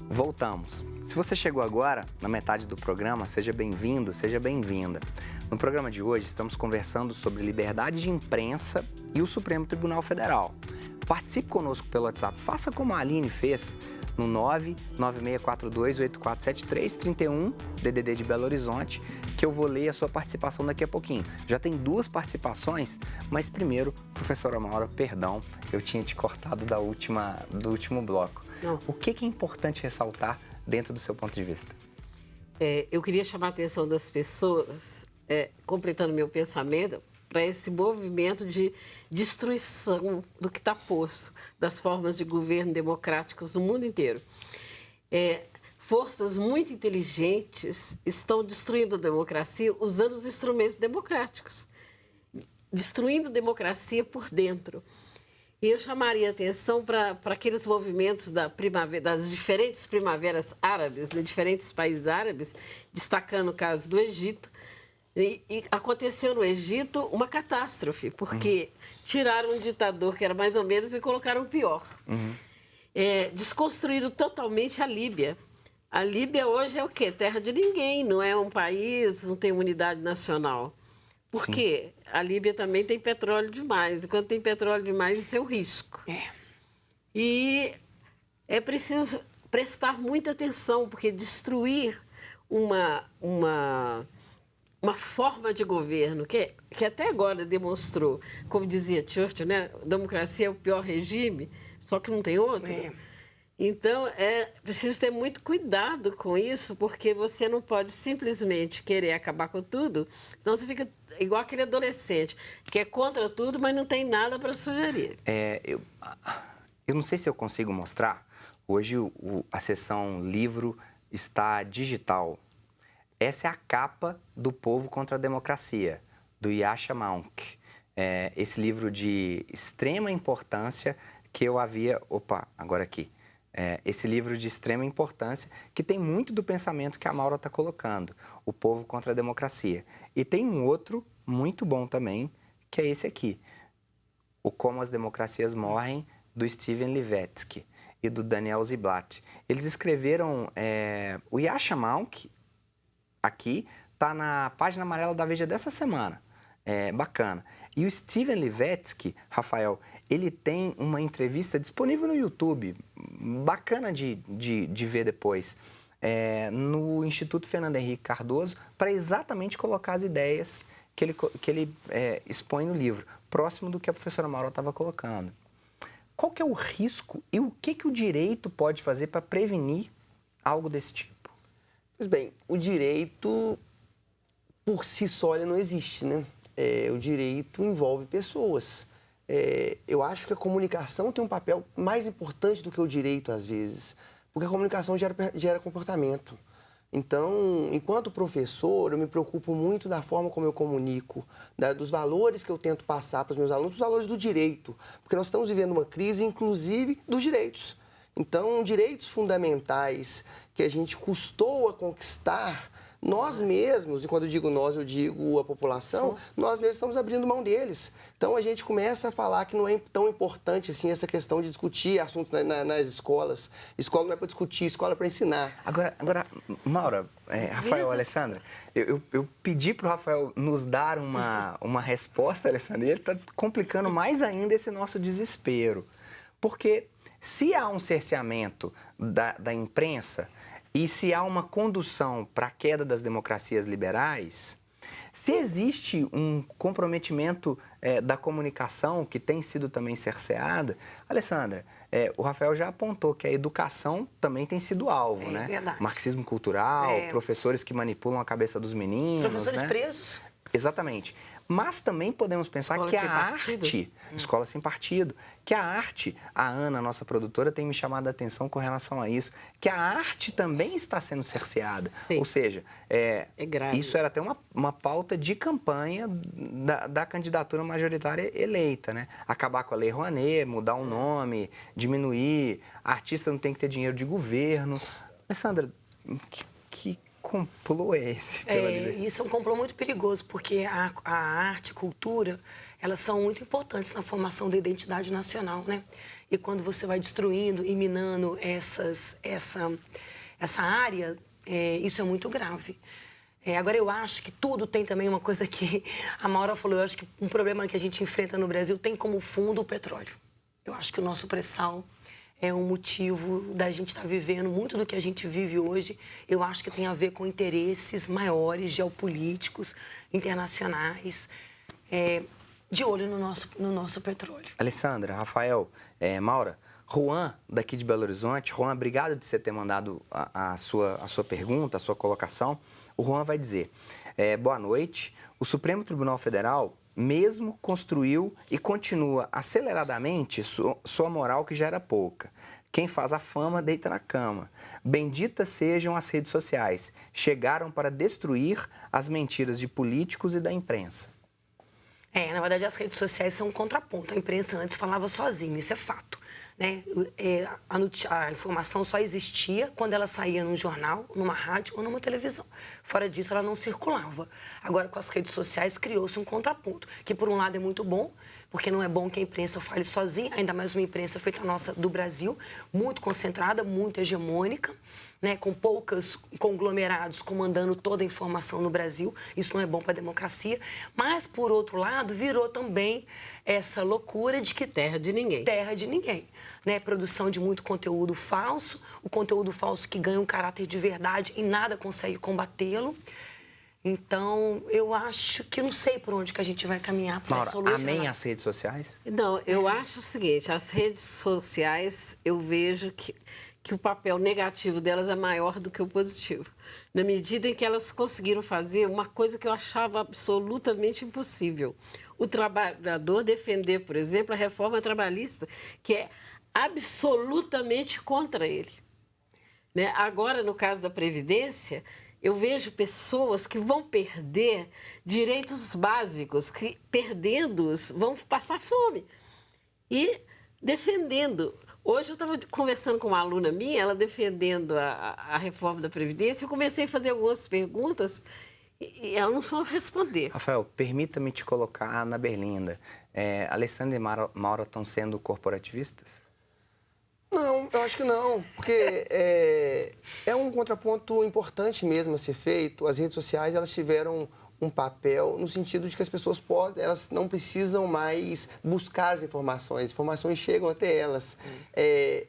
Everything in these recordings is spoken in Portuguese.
Voltamos. Se você chegou agora, na metade do programa, seja bem-vindo, seja bem-vinda. No programa de hoje, estamos conversando sobre liberdade de imprensa e o Supremo Tribunal Federal. Participe conosco pelo WhatsApp, faça como a Aline fez, no 996428473 31 DDD de Belo Horizonte, que eu vou ler a sua participação daqui a pouquinho. Já tem 2 participações, mas primeiro, professora Maura, perdão, eu tinha te cortado do último bloco. Não. O que é importante ressaltar dentro do seu ponto de vista? Eu queria chamar a atenção das pessoas, completando meu pensamento, para esse movimento de destruição do que está posto, das formas de governo democráticos no mundo inteiro. Forças muito inteligentes estão destruindo a democracia usando os instrumentos democráticos, destruindo a democracia por dentro. E eu chamaria a atenção para aqueles movimentos das diferentes primaveras árabes, de diferentes países árabes, destacando o caso do Egito. E aconteceu no Egito uma catástrofe, porque tiraram um ditador que era mais ou menos e colocaram o pior. Desconstruíram totalmente a Líbia. A Líbia hoje é o quê? Terra de ninguém, não é um país, não tem unidade nacional. Por quê? A Líbia também tem petróleo demais. E quando tem petróleo demais, isso é um risco. E é preciso prestar muita atenção, porque destruir uma forma de governo que até agora demonstrou, como dizia Churchill, né? A democracia é o pior regime, só que não tem outro. Então, preciso ter muito cuidado com isso, porque você não pode simplesmente querer acabar com tudo, senão você fica igual aquele adolescente, que é contra tudo, mas não tem nada para sugerir. Eu não sei se eu consigo mostrar. Hoje a seção livro está digital. Essa é a capa do Povo contra a Democracia, do Yasha Mounk. Esse livro de extrema importância que eu havia... Opa, agora aqui. Esse livro de extrema importância que tem muito do pensamento que a Maura está colocando, O Povo contra a Democracia. E tem um outro muito bom também, que é esse aqui, O Como as Democracias Morrem, do Steven Levitsky e do Daniel Ziblatt. Eles escreveram... o Yasha Mounk, aqui, está na página amarela da Veja dessa semana. Bacana. E o Steven Levitsky, Rafael, ele tem uma entrevista disponível no YouTube, bacana de ver depois, no Instituto Fernando Henrique Cardoso, para exatamente colocar as ideias que ele expõe no livro, próximo do que a professora Maura estava colocando. Qual que é o risco e o que o direito pode fazer para prevenir algo desse tipo? Pois bem, o direito por si só ele não existe, né? O direito envolve pessoas. Eu acho que a comunicação tem um papel mais importante do que o direito, às vezes, porque a comunicação gera comportamento. Então, enquanto professor, eu me preocupo muito da forma como eu comunico, dos valores que eu tento passar para os meus alunos, dos valores do direito, porque nós estamos vivendo uma crise, inclusive, dos direitos. Então, direitos fundamentais que a gente custou a conquistar, nós mesmos, e quando eu digo nós, eu digo a população, nós mesmos estamos abrindo mão deles. Então, a gente começa a falar que não é tão importante assim essa questão de discutir assuntos nas escolas. Escola não é para discutir, escola é para ensinar. Agora Maura, Rafael, Alessandra, eu pedi para o Rafael nos dar uma resposta, Alessandra, e ele está complicando mais ainda esse nosso desespero. Porque se há um cerceamento da imprensa e se há uma condução para a queda das democracias liberais, se existe um comprometimento da comunicação que tem sido também cerceada, Alessandra, o Rafael já apontou que a educação também tem sido alvo, né? Verdade. Marxismo cultural, professores que manipulam a cabeça dos meninos, Professores né? presos. Exatamente. Mas também podemos pensar que a arte, escola sem partido, que a arte, a Ana, nossa produtora, tem me chamado a atenção com relação a isso, que a arte também está sendo cerceada. Sim. Ou seja, grave. isso era até uma pauta de campanha da candidatura majoritária eleita, né? Acabar com a Lei Rouanet, mudar o nome, diminuir, artista não tem que ter dinheiro de governo. Alessandra, complô é esse? Isso é um complô muito perigoso, porque a arte, a cultura, elas são muito importantes na formação da identidade nacional, né? E quando você vai destruindo e minando essa área, isso é muito grave. Agora, eu acho que tudo tem também uma coisa que a Maura falou, eu acho que um problema que a gente enfrenta no Brasil tem como fundo o petróleo. Eu acho que o nosso pré-sal é um motivo da gente estar vivendo muito do que a gente vive hoje. Eu acho que tem a ver com interesses maiores, geopolíticos, internacionais, de olho no nosso petróleo. Alessandra, Rafael, Maura, Juan, daqui de Belo Horizonte. Juan, obrigado de você ter mandado a sua pergunta, a sua colocação. O Juan vai dizer, boa noite, o Supremo Tribunal Federal mesmo construiu e continua aceleradamente sua moral que já era pouca. Quem faz a fama deita na cama. Benditas sejam as redes sociais. Chegaram para destruir as mentiras de políticos e da imprensa. Na verdade, as redes sociais são um contraponto. A imprensa antes falava sozinha, isso é fato. Né? A informação só existia quando ela saía num jornal, numa rádio ou numa televisão. Fora disso, ela não circulava. Agora, com as redes sociais, criou-se um contraponto, que por um lado é muito bom, porque não é bom que a imprensa fale sozinha, ainda mais uma imprensa feita nossa do Brasil, muito concentrada, muito hegemônica, né, com poucos conglomerados comandando toda a informação no Brasil. Isso não é bom para a democracia. Mas, por outro lado, virou também essa loucura de que terra de ninguém. Terra de ninguém. Né? Produção de muito conteúdo falso, o conteúdo falso que ganha um caráter de verdade e nada consegue combatê-lo. Então, eu acho que não sei por onde que a gente vai caminhar para solucionar. Amém as redes sociais? Não, eu acho o seguinte, as redes sociais, eu vejo que o papel negativo delas é maior do que o positivo. Na medida em que elas conseguiram fazer uma coisa que eu achava absolutamente impossível. O trabalhador defender, por exemplo, a reforma trabalhista, que é absolutamente contra ele. Né? Agora, no caso da Previdência, eu vejo pessoas que vão perder direitos básicos, que perdendo-os vão passar fome. E defendendo. Hoje eu estava conversando com uma aluna minha, ela defendendo a reforma da Previdência, eu comecei a fazer algumas perguntas e ela não soube responder. Rafael, permita-me te colocar na berlinda. Alessandra e Maura estão sendo corporativistas? Não, eu acho que não, porque é um contraponto importante mesmo a ser feito. As redes sociais, elas tiveram um papel no sentido de que as pessoas elas não precisam mais buscar as informações chegam até elas.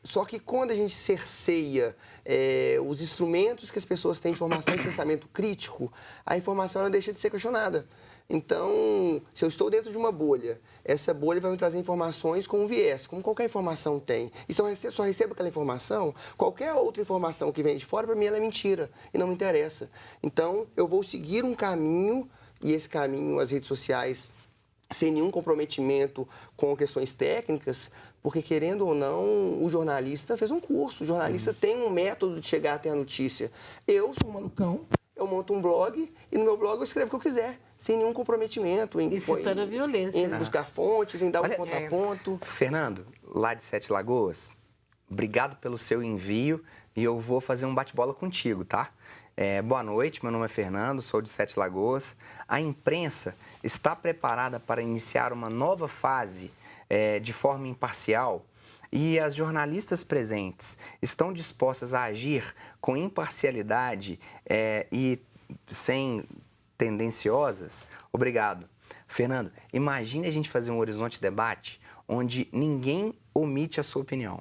Só que quando a gente cerceia os instrumentos que as pessoas têm de formação e pensamento crítico, a informação ela deixa de ser questionada. Então, se eu estou dentro de uma bolha, essa bolha vai me trazer informações com um viés, como qualquer informação tem. E se eu só recebo aquela informação, qualquer outra informação que vem de fora, para mim, ela é mentira e não me interessa. Então, eu vou seguir um caminho, e esse caminho, as redes sociais, sem nenhum comprometimento com questões técnicas, porque, querendo ou não, o jornalista fez um curso, o jornalista tem um método de chegar até a notícia. Eu sou um malucão. Eu monto um blog e no meu blog eu escrevo o que eu quiser, sem nenhum comprometimento. Incitando a violência. Em buscar fontes, em dar um contraponto. Fernando, lá de Sete Lagoas, obrigado pelo seu envio e eu vou fazer um bate-bola contigo, tá? Boa noite, meu nome é Fernando, sou de Sete Lagoas. A imprensa está preparada para iniciar uma nova fase de forma imparcial? E as jornalistas presentes estão dispostas a agir com imparcialidade e sem tendenciosas? Obrigado. Fernando, imagine a gente fazer um horizonte de debate onde ninguém omite a sua opinião.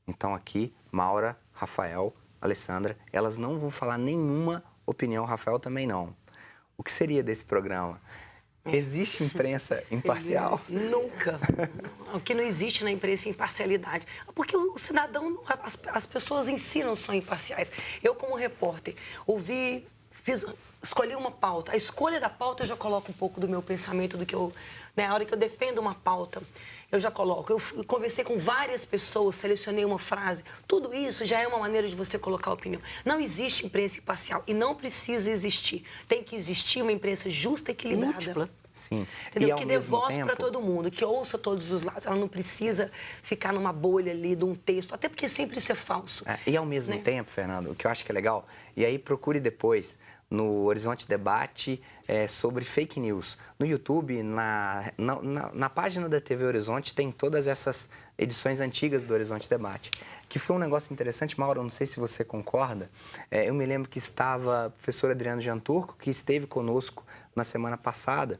Então aqui, Maura, Rafael, Alessandra, elas não vão falar nenhuma opinião, Rafael também não. O que seria desse programa? Existe imprensa imparcial? Nunca. O que não existe na imprensa é imparcialidade. Porque o cidadão, as pessoas em si não são imparciais. Eu, como repórter, escolhi uma pauta. A escolha da pauta eu já coloco um pouco do meu pensamento, do que eu... Né, a hora que eu defendo uma pauta, eu já coloco. Eu conversei com várias pessoas, selecionei uma frase. Tudo isso já é uma maneira de você colocar opinião. Não existe imprensa imparcial e não precisa existir. Tem que existir uma imprensa justa e equilibrada. Múltipla. Sim. Entendeu? E ao Que dê mesmo voz para tempo... todo mundo, que ouça todos os lados. Ela não precisa ficar numa bolha ali de um texto, até porque sempre isso é falso. E ao mesmo tempo, Fernando, o que eu acho que é legal, e aí procure depois no Horizonte Debate sobre fake news. No YouTube, na página da TV Horizonte, tem todas essas edições antigas do Horizonte Debate. Que foi um negócio interessante, Mauro, não sei se você concorda. Eu me lembro que estava o professor Adriano Janturco, que esteve conosco na semana passada.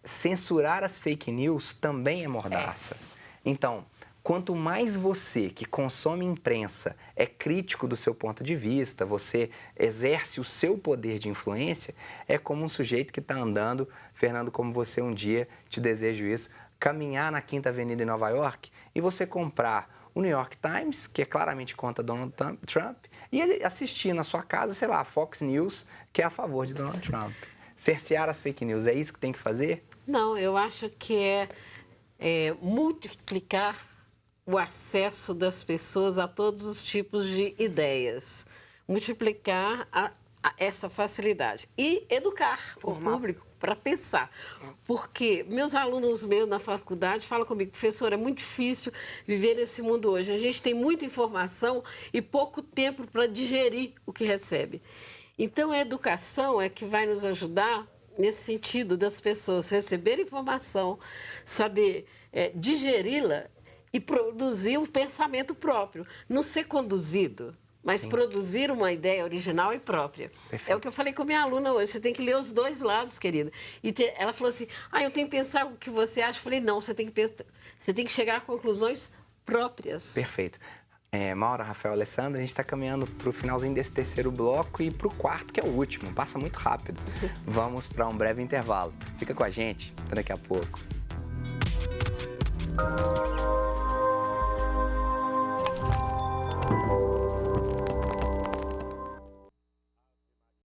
Censurar as fake news também é mordaça. Então, quanto mais você que consome imprensa é crítico do seu ponto de vista, você exerce o seu poder de influência, é como um sujeito que está andando, Fernando, como você um dia, te desejo isso, caminhar na Quinta Avenida em Nova York e você comprar o New York Times, que é claramente contra Donald Trump, e ele assistir na sua casa, sei lá, a Fox News, que é a favor de Donald Trump. Cercear as fake news, é isso que tem que fazer? Não, eu acho que é multiplicar o acesso das pessoas a todos os tipos de ideias. Multiplicar essa facilidade. E educar o público para pensar. Porque meus alunos meus na faculdade falam comigo, professor, é muito difícil viver nesse mundo hoje. A gente tem muita informação e pouco tempo para digerir o que recebe. Então, a educação é que vai nos ajudar nesse sentido das pessoas receberem informação, saber digeri-la e produzir um pensamento próprio. Não ser conduzido, mas Sim. produzir uma ideia original e própria. Perfeito. É o que eu falei com a minha aluna hoje. Você tem que ler os dois lados, querida. E ela falou assim, eu tenho que pensar o que você acha. Eu falei, não, você tem que chegar a conclusões próprias. Perfeito. Maura, Rafael, Alessandra, a gente está caminhando para o finalzinho desse terceiro bloco e para o quarto, que é o último. Passa muito rápido. Vamos para um breve intervalo. Fica com a gente, até daqui a pouco.